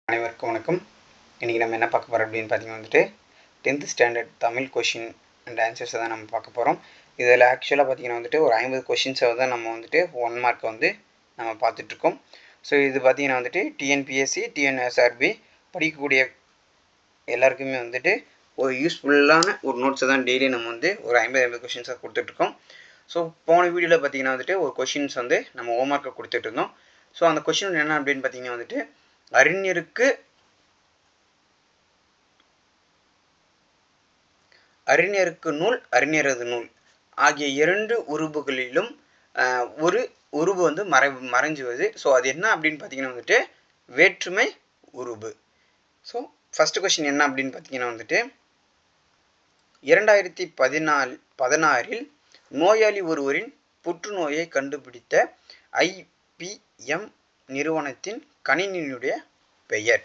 அனைவருக்கும் வணக்கம். இன்றைக்கி நம்ம என்ன பார்க்க போகிறோம் அப்படின்னு பார்த்தீங்கன்னா 10th standard Tamil question and ஆன்சர்ஸை தான் நம்ம பார்க்க போகிறோம். இதில் ஆக்சுவலாக பார்த்தீங்கன்னா ஒரு 50 கொஷின்ஸை தான் நம்ம 1 மார்க் நம்ம பார்த்துட்ருக்கோம். ஸோ இது பார்த்தீங்கன்னா டிஎன்பிஎஸ்சி, டிஎன்எஸ்ஆர்பி படிக்கக்கூடிய எல்லாருக்குமே ஒரு யூஸ்ஃபுல்லான ஒரு நோட்ஸை தான் டெய்லி நம்ம ஒரு 50 கொஷின்ஸாக கொடுத்துட்ருக்கோம். ஸோ போன வீடியோவில் பார்த்தீங்கன்னா ஒரு கொஷின்ஸ் நம்ம ஹோம்ஒர்க்கை கொடுத்துட்டு இருந்தோம். ஸோ அந்த கொஷின் என்ன அப்படின்னு பார்த்தீங்கன்னா அறிஞருக்கு நூல், அறிஞரது நூல் ஆகிய 2 உருபுகளிலும் ஒரு உருபு மறைஞ்சுவது. ஸோ அது என்ன அப்படின்னு பார்த்தீங்கன்னா வேற்றுமை உருபு. ஸோ ஃபர்ஸ்ட் கொஸ்டின் என்ன அப்படின்னு பார்த்தீங்கன்னா 2016 நோயாளி ஒருவரின் புற்றுநோயை கண்டுபிடித்த ஐபிஎம் நிறுவனத்தின் கணினியினுடைய பெயர்.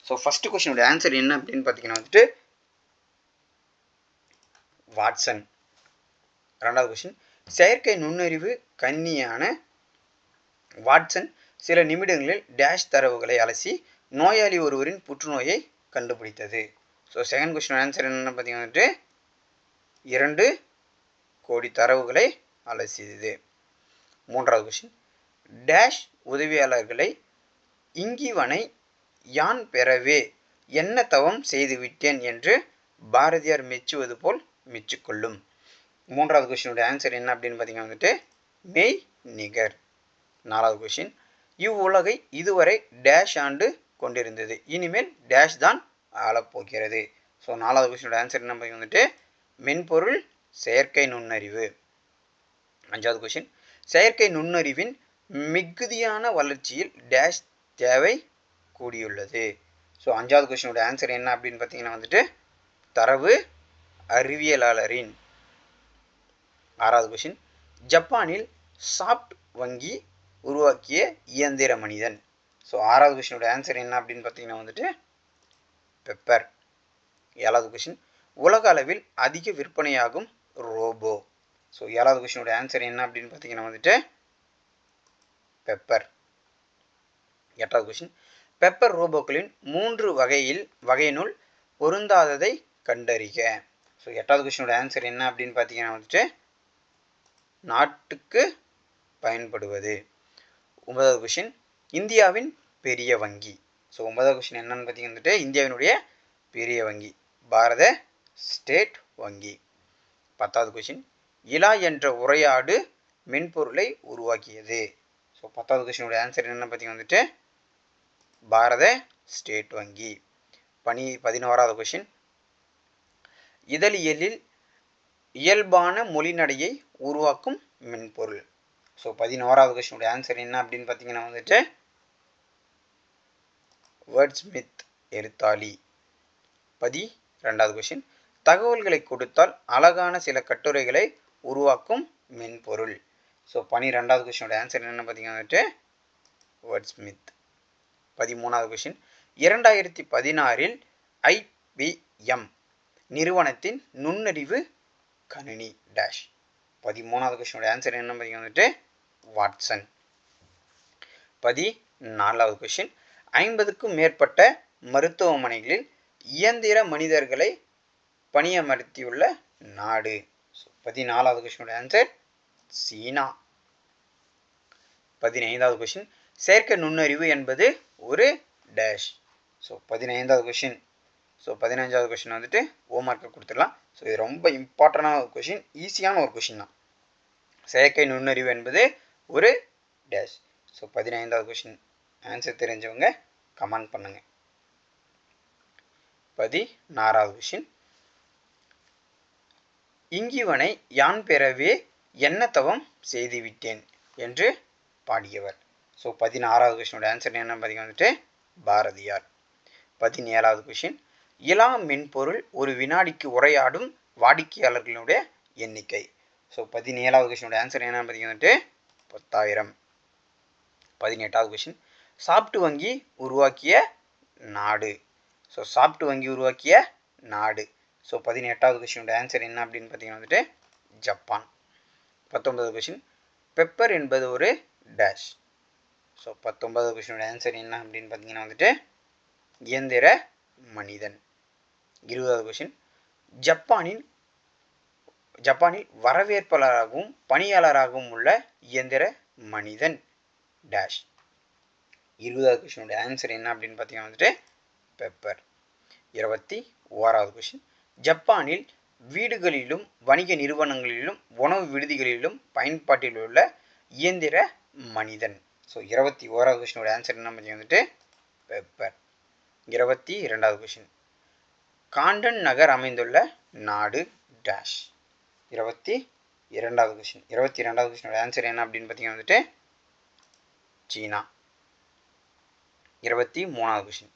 ஸோ ஃபர்ஸ்ட் கொஸ்டினுடைய ஆன்சர் என்ன அப்படின்னு பார்த்தீங்கன்னா வாட்சன். ரெண்டாவது கொஸ்டின், செயற்கை நுண்ணறிவு கணினியான வாட்சன் சில நிமிடங்களில் டேஷ் தரவுகளை அலசி நோயாளி ஒருவரின் புற்றுநோயை கண்டுபிடித்தது. ஸோ செகண்ட் கொஸ்டின் ஆன்சர் என்னன்னு பார்த்தீங்கன்னா 2 கோடி தரவுகளை அலசியது. மூன்றாவது கொஸ்டின், டேஷ் உதவியாளர்களை இங்கிவனை யான் பெறவே என்ன தவம் செய்துவிட்டேன் என்று பாரதியார் மெச்சுவது போல் மெச்சுக்கொள்ளும். மூன்றாவது கொஸ்டினுடைய ஆன்சர் என்ன அப்படின்னு பார்த்தீங்கன்னா மெய் நிகர். நாலாவது கொஸ்டின், இவ்வுலகை இதுவரை டேஷ் ஆண்டு கொண்டிருந்தது, இனிமேல் டேஷ் தான் ஆளப்போகிறது. ஸோ நாலாவது கொஸ்டினுடைய ஆன்சர் என்ன பார்த்தீங்கன்னா மென்பொருள் செயற்கை நுண்ணறிவு. அஞ்சாவது கொஸ்டின், செயற்கை நுண்ணறிவின் மிகுதியான வளர்ச்சியில் டேஷ் தேவை கூடியுள்ளது. ஸோ அஞ்சாவது கொஸ்டினுடைய ஆன்சர் என்ன அப்படின்னு பார்த்தீங்கன்னா தரவு அறிவியலாளரின். ஆறாவது கொஸ்டின், ஜப்பானில் சாப்ட் வங்கி உருவாக்கிய இயந்திர மனிதன். ஸோ ஆறாவது கொஸ்டினுடைய ஆன்சர் என்ன அப்படின்னு பார்த்தீங்கன்னா பெப்பர். ஏழாவது கொஸ்டின், உலக அளவில் அதிக விற்பனையாகும் ரோபோ. ஸோ ஏழாவது கொஸ்டினுடைய ஆன்சர் என்ன அப்படின்னு பார்த்தீங்கன்னா பெப்பர். எட்டாவது கொஸ்டின், பெப்பர் ரோபோக்களின் 3 வகையினுள் பொருந்தாததை கண்டறிக. ஸோ எட்டாவது கொஸ்டினோட ஆன்சர் என்ன அப்படின்னு பார்த்தீங்கன்னா நாட்டுக்கு பயன்படுவது. 9வது கொஸ்டின், இந்தியாவின் பெரிய வங்கி. ஸோ 9வது கொஸ்டின் என்னன்னு பார்த்தீங்கன்னா இந்தியாவினுடைய பெரிய வங்கி பாரத ஸ்டேட் வங்கி. 10வது கொஸ்டின், இலா என்ற உரையாடு மென்பொருளை உருவாக்கியது. ஸோ 10வது கொஸ்டினோட ஆன்சர் என்னன்னு பார்த்தீங்கன்னா பாரத ஸ்டேட் வங்கி. 11வது கொஸ்டின், இதழியலில் இயல்பான மொழிநடையை உருவாக்கும் மென்பொருள். ஸோ 11வது கொஸ்டினுடைய ஆன்சர் என்ன அப்படின்னு பார்த்தீங்கன்னா வேர்ட்ஸ்மித் எழுத்தாளி. 12வது கொஸ்டின், தகவல்களை கொடுத்தால் அழகான சில கட்டுரைகளை உருவாக்கும் மென்பொருள். ஸோ 12வது கொஸ்டினுடைய ஆன்சர் என்ன பார்த்தீங்கன்னா வேர்ட்ஸ்மித். 13வது கொஸ்டின், 2016 ஐபிஎம் நிறுவனத்தின் நுண்ணறிவு கணினி டேஷ். 13வது கொஸ்டினுடைய ஆன்சர் என்ன பார்த்தீங்கன்னா வாட்சன். 14வது கொஸ்டின், 50க்கும் மேற்பட்ட மருத்துவமனைகளில் இயந்திர மனிதர்களை பணியமர்த்தியுள்ள நாடு. 14வது கொஸ்டினுடைய ஆன்சர் சீனா. 15வது கொஸ்டின், செயற்கை நுண்ணறிவு என்பது ஒரு டேஷ். ஸோ 15வது கொஸ்டின். ஸோ 15வது கொஸ்டின் ஹோம்ஒர்க்கை கொடுத்துடலாம். ஸோ இது ரொம்ப இம்பார்ட்டண்டான ஒரு கொஸ்டின், ஈஸியான ஒரு கொஸ்டின் தான். செயற்கை நுண்ணறிவு என்பது ஒரு டேஷ். ஸோ 15வது கொஸ்டின் ஆன்சர் தெரிஞ்சவங்க கமெண்ட் பண்ணுங்கள். 16வது கொஸ்டின், இங்கிவனை யான் பெறவே என்ன தவம் செய்துவிட்டேன் என்று பாடியவர். ஸோ 16வது கொஸ்டினோட ஆன்சர் என்ன பார்த்தீங்கன்னா பாரதியார். 17வது கொஸ்டின், இலா மென்பொருள் ஒரு வினாடிக்கு உரையாடும் வாடிக்கையாளர்களுடைய எண்ணிக்கை. ஸோ 17வது கொஸ்டினோட ஆன்சர் என்ன பார்த்தீங்கன்னா 10,000. 18வது கொஸ்டின், சாப்ட் வங்கி உருவாக்கிய நாடு. ஸோ சாப்ட் வங்கி உருவாக்கிய நாடு. ஸோ 18வது கொஸ்டினோட ஆன்சர் என்ன அப்படின்னு பார்த்தீங்கன்னா ஜப்பான். 19வது கொஸ்டின், பெப்பர் என்பது ஒரு டேஷ். ஸோ 19வது கொஸ்டினோட ஆன்சர் என்ன அப்படின்னு பார்த்தீங்கன்னா இயந்திர மனிதன். 20வது கொஸ்டின், ஜப்பானில் வரவேற்பாளராகவும் பணியாளராகவும் உள்ள இயந்திர மனிதன் டேஷ். 20வது கொஸ்டினோட ஆன்சர் என்ன அப்படின்னு பார்த்தீங்கன்னா வந்துட்டு பெப்பர். 21வது கொஸ்டின், ஜப்பானில் வீடுகளிலும் வணிக நிறுவனங்களிலும் உணவு விடுதிகளிலும் பயன்பாட்டில் உள்ள இயந்திர மனிதன். ஸோ 21வது கொஸ்டினோட ஆன்சர் என்ன பார்த்தீங்கன்னா வந்துட்டு பெப்பர். 22வது கொஸ்டின், காண்டன் நகர் அமைந்துள்ள நாடு டேஷ். 22வது கொஸ்டின். 22வது கொஸ்டினோட ஆன்சர் என்ன அப்படின்னு பார்த்தீங்கன்னா வந்துட்டு சீனா. 23வது கொஸ்டின்,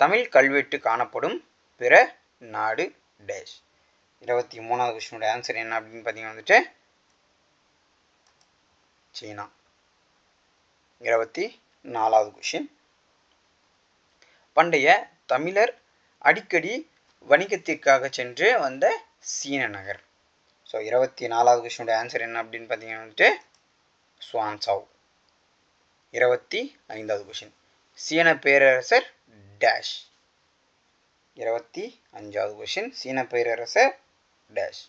தமிழ் கல்வெட்டு காணப்படும் பிற நாடு டேஷ். 23வது கொஸ்டினோட ஆன்சர் என்ன அப்படின்னு பார்த்தீங்கன்னா வந்துட்டு சீனா. 24வது கொஸ்டின், பண்டைய தமிழர் அடிக்கடி வணிகத்திற்காக சென்று வந்த சீன நகர். ஸோ 24வது கொஸ்டினோட ஆன்சர் என்ன அப்படின்னு பார்த்தீங்கன்னா வந்துட்டு சுவான்சாவ். 25வது கொஸ்டின், சீன பேரரசர் டேஷ். 25வது கொஸ்டின், சீன பேரரசர் டேஷ்.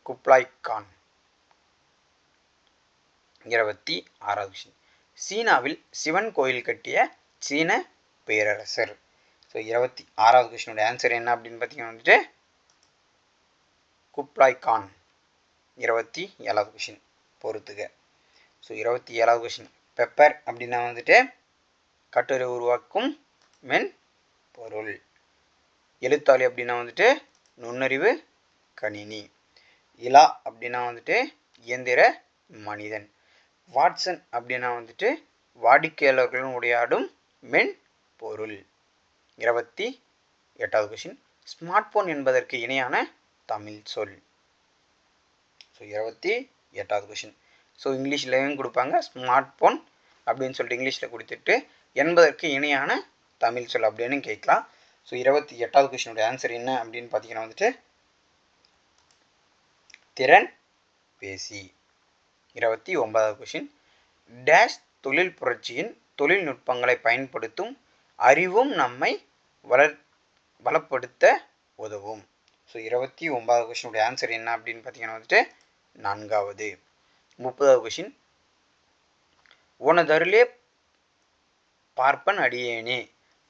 குப்லாய் கான். 26வது கொஸ்டின், சீனாவில் சிவன் கோயில் கட்டிய சீன பேரரசர். ஸோ 26வது கொஸ்டினோட ஆன்சர் என்ன அப்படின்னு பார்த்தீங்கன்னா வந்துட்டு குப்லாய் கான். 27வது கொஸ்டின் பொறுத்துக. ஸோ 27வது கொஸ்டின், பெப்பர் அப்படின்னா வந்துட்டு கட்டுரை உருவாக்கும் மென் பொருள். எழுத்தாளி அப்படின்னா வந்துட்டு நுண்ணறிவு கணினி. இலா அப்படின்னா வந்துட்டு இயந்திர மனிதன். வாட்சன் அப்படின்னா வந்துட்டு வாடிக்கையாளர்களுடன் உரையாடும் மென் பொருள். 28வது கொஸ்டின், ஸ்மார்ட் போன் என்பதற்கு இணையான தமிழ் சொல். ஸோ 28வது கொஸ்டின். ஸோ இங்கிலீஷ்லையும் கொடுப்பாங்க, ஸ்மார்ட் போன் அப்படின்னு சொல்லிட்டு இங்கிலீஷில் கொடுத்துட்டு என்பதற்கு இணையான தமிழ் சொல் அப்படின்னு கேட்கலாம். ஸோ 28வது கொஸ்டினோட ஆன்சர் என்ன அப்படின்னு பார்த்தீங்கன்னா வந்துட்டு திறன் பேசி. 29வது கொஸ்டின், டேஷ் தொழில் புரட்சியின் தொழில்நுட்பங்களை பயன்படுத்தும் அறிவும் நம்மை வளப்படுத்த உதவும். ஸோ 29வது கொஸ்டினோட ஆன்சர் என்ன அப்படின்னு பார்த்தீங்கன்னா வந்துட்டு 4வது. 30வது கொஸ்டின், உனதருளே பார்ப்பன் அடியேனே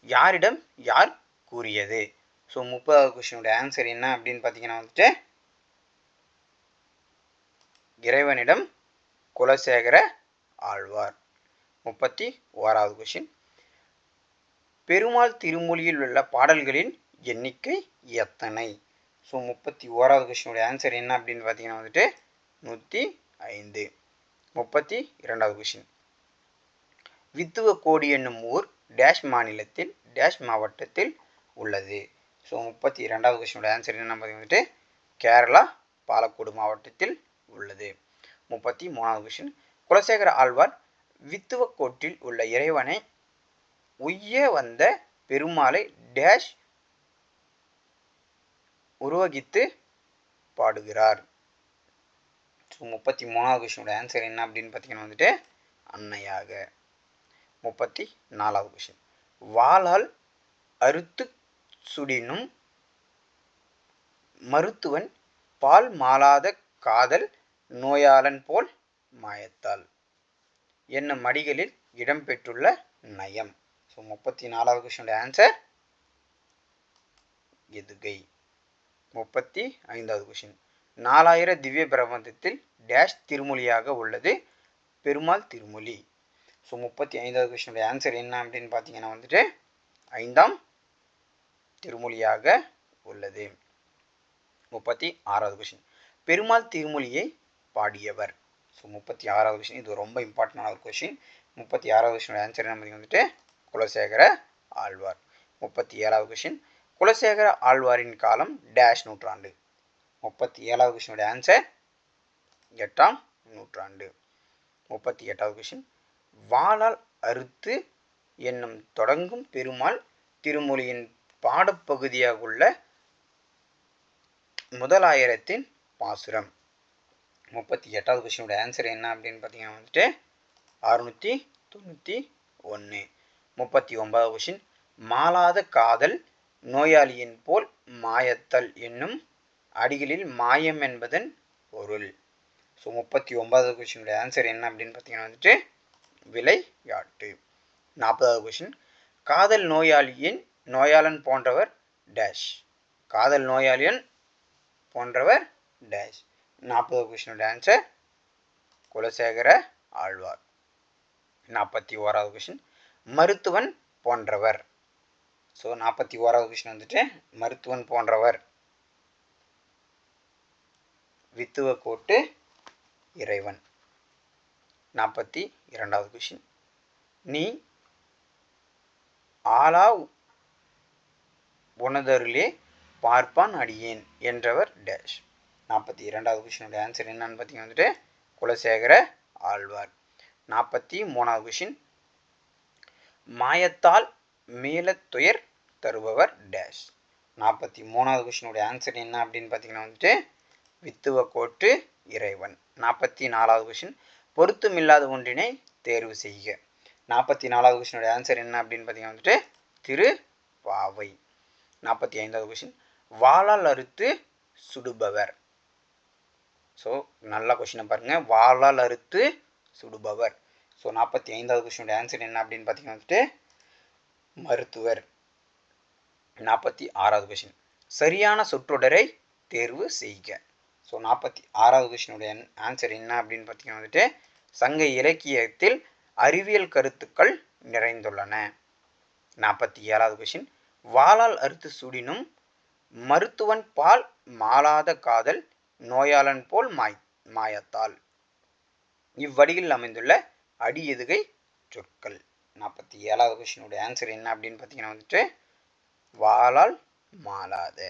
யாரிடம் யார் கூறியது. ஸோ 30வது கொஸ்டினோட ஆன்சர் என்ன அப்படின்னு பார்த்தீங்கன்னா வந்துட்டு இறைவனிடம் குலசேகர ஆழ்வார். 31வது கொஸ்டின், பெருமாள் திருமொழியில் உள்ள பாடல்களின் எண்ணிக்கை எத்தனை. ஸோ 31வது கொஸ்டினோட ஆன்சர் என்ன அப்படின்னு பார்த்தீங்கன்னா வந்துட்டு 105. 32வது கொஸ்டின், வித்துவக்கோடி என்னும் ஊர் டேஷ் மாநிலத்தில் டேஷ் மாவட்டத்தில் உள்ளது. ஸோ 32வது கொஸ்டினோட ஆன்சர் என்ன பார்த்தீங்கன்னா கேரளா பாலக்கோடு மாவட்டத்தில் உள்ளது. 33வது கொஸ்டின், குலசேகர ஆழ்வார் வித்துவக்கோட்டில் உள்ள இறைவனை உய்ய வந்த பெருமாளை டேஷ் உருவகித்து பாடுகிறார். ஸோ 33வது கொஸ்டினோட ஆன்சர் என்ன அப்படின்னு பார்த்தீங்கன்னா வந்துட்டு அன்னையாக. 34வது கொஸ்டின், வாளால் அறுத்து சுடினும் மருத்துவன் பால் மாளாத காதல் நோயாளன் போல் மாயத்தால் என்னும் மடிகளில் இடம்பெற்றுள்ள நயம். ஸோ 34வது கொஸ்டினோட ஆன்சர் எதுகை. 35வது கொஸ்டின், 4000 திவ்ய பிரபந்தத்தில் டேஷ் திருமொழியாக உள்ளது பெருமாள் திருமொழி. ஸோ 35வது கொஸ்டினோட ஆன்சர் என்ன அப்படின்னு பார்த்தீங்கன்னா வந்துட்டு 5ஆம் திருமொழியாக உள்ளது. 36வது கொஸ்டின், பெருமாள் திருமொழியை பாடியவர். ஸோ 36வது கொஸ்டின், இது ரொம்ப இம்பார்ட்டண்டான ஒரு கொஸ்டின். 36வது கொஸ்டினோட ஆன்சர் என்ன வந்துட்டு குலசேகர ஆழ்வார். 37வது கொஸ்டின், குலசேகர ஆழ்வாரின் காலம் டேஷ் நூற்றாண்டு. 37வது கொஸ்டினோட ஆன்சர் 8ஆம் நூற்றாண்டு. 38வது கொஸ்டின், வாளால் அறுத்து என்னும் தொடங்கும் பெருமாள் திருமொழியின் பாடப்பகுதியாக உள்ள முதலாயிரத்தின் பாசுரம். 38வது கொஸ்டினோட ஆன்சர் என்ன அப்படின்னு பார்த்தீங்கன்னா வந்துட்டு 691. 39வது கொஷின் மாளாத காதல் நோயாளியின் போல் மாயத்தல் என்னும் அடிகளில் மாயம் என்பதன் பொருள். ஸோ 39வது கொஷினுடைய ஆன்சர் என்ன அப்படின்னு பார்த்தீங்கன்னா வந்துட்டு விளையாட்டு. 40வது கொஷின் காதல் நோயாளன் போன்றவர் டேஷ். காதல் நோயாளியன் போன்றவர் டேஷ். 40வது கொஷினுடைய ஆன்சர் குலசேகர ஆழ்வார். 41வது கொஷின் மருத்துவன் போன்றவர். ஸோ 41வது கொஷின் வந்துட்டு மருத்துவன் போன்றவர் வித்துவக்கோட்டு இறைவன். 42வது கொஷின் நீ ஆலா உனதருளே பார்ப்பான் அடியேன் என்றவர் டேஷ். 42வது கொஷினுடைய ஆன்சர் என்னன்னு பார்த்தீங்கன்னா வந்துட்டு குலசேகர ஆழ்வார். 43வது கொஷின் மாயத்தால் மீளத்துயர் தருபவர் டேஷ். 43வது கொஷினுடைய ஆன்சர் என்ன அப்படின்னு பார்த்தீங்கன்னா வந்துட்டு வித்துவக்கோட்டு இறைவன். 44வது கொஷின் பொருத்தமில்லாத ஒன்றினை தேர்வு செய்க. 44வது கொஷினுடைய ஆன்சர் என்ன அப்படின்னு பார்த்தீங்கன்னா வந்துட்டு திருப்பாவை. 45வது கொஷின் வாளால் அறுத்து சுடுபவர். ஸோ நல்ல கொஷினை பாருங்கள், வாளால் அறுத்து சுடுபவர். ஸோ 45வது கொஷினுடைய ஆன்சர் என்ன அப்படின்னு பார்த்தீங்கன்னா வந்துட்டு மருத்துவர். 46வது கொஷின் சரியான சொற்றொடரை தேர்வு செய்க. ஸோ 46வது கொஷினுடைய ஆன்சர் என்ன அப்படின்னு பார்த்தீங்கன்னா வந்துட்டு சங்க இலக்கியத்தில் அறிவியல் கருத்துக்கள் நிறைந்துள்ளன. 47வது கொஷின் வாளால் அறுத்து சுடினும் மருத்துவன் பால் மாளாத காதல் நோயாளன் போல் மாயத்தால் இவ்வடியில் அமைந்துள்ள அடி எதுகை சொற்கள். 47வது கொஷினுடைய ஆன்சர் என்ன அப்படின்னு பார்த்தீங்கன்னா வந்துட்டு வாளால் மாளாத.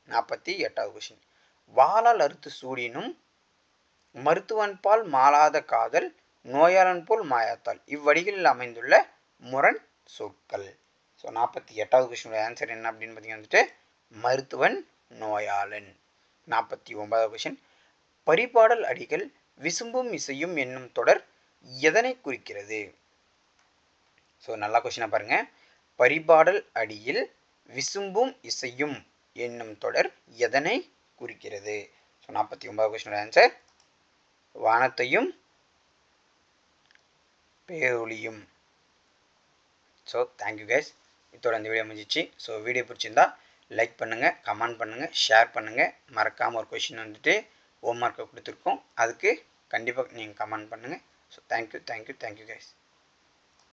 48வது கொஷின் வாளால் அறுத்து சூடினும் மருத்துவன் பால் மாளாத காதல் நோயாளன் போல் மாயத்தால் இவ்வடிகளில் அமைந்துள்ள முரண் சொற்கள். ஸோ 48வது கொஷினுடைய ஆன்சர் என்ன அப்படின்னு பார்த்தீங்கன்னா வந்துட்டு மருத்துவன் நோயாளன். 49வது கொஷின் பரிபாடல் அடிகள் விசும்பும் இசையும் என்னும் தொடர் எதனை குறிக்கிறது? ஸோ நல்லா கொஷினை பாருங்க, பரிபாடல் அடியில் விசும்பும் இசையும் என்னும் தொடர் எதனை குறிக்கிறது? ஸோ 49வது கொஷினோட ஆன்சர் வானத்தையும் பேரொளியும். ஸோ தேங்க்யூ கைஸ், இதோட இந்த வீடியோ முடிஞ்சிச்சு. ஸோ வீடியோ பிடிச்சிருந்தா லைக் பண்ணுங்கள், கமெண்ட் பண்ணுங்கள், ஷேர் பண்ணுங்கள். மறக்காமல் ஒரு கொஷின் வந்துட்டு ஹோம் ஒர்க்கை கொடுத்துருக்கோம், அதுக்கு கண்டிப்பாக நீங்கள் கமெண்ட் பண்ணுங்கள். So thank you guys.